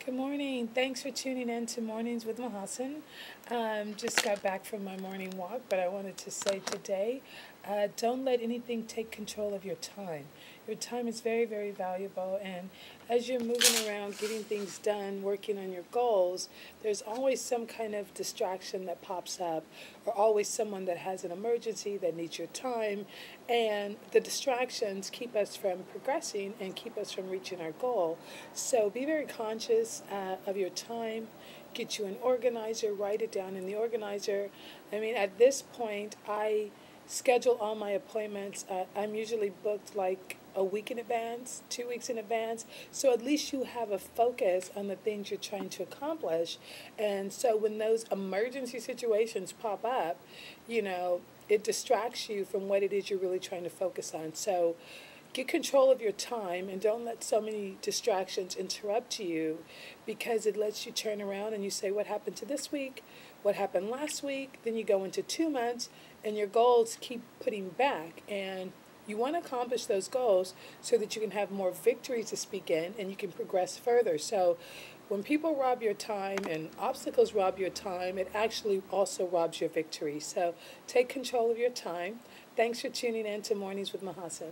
Good morning. Thanks for tuning in to Mornings with Mahasan. Just got back from my morning walk, but I wanted to say today, don't let anything take control of your time. Your time is very, very valuable, and as you're moving around, getting things done, working on your goals, there's always some kind of distraction that pops up, or always someone that has an emergency that needs your time, and the distractions keep us from progressing and keep us from reaching our goal. So be very conscious of your time. Get you an organizer, write it down in the organizer. I mean, at this point, I schedule all my appointments. I'm usually booked like a week in advance, 2 weeks in advance. So at least you have a focus on the things you're trying to accomplish. And so when those emergency situations pop up, it distracts you from what it is you're really trying to focus on. So get control of your time and don't let so many distractions interrupt you, because it lets you turn around and you say, what happened to this week? What happened last week? Then you go into 2 months and your goals keep putting back. And you want to accomplish those goals so that you can have more victories to speak in and you can progress further. So when people rob your time and obstacles rob your time, it actually also robs your victory. So take control of your time. Thanks for tuning in to Mornings with Mahasan.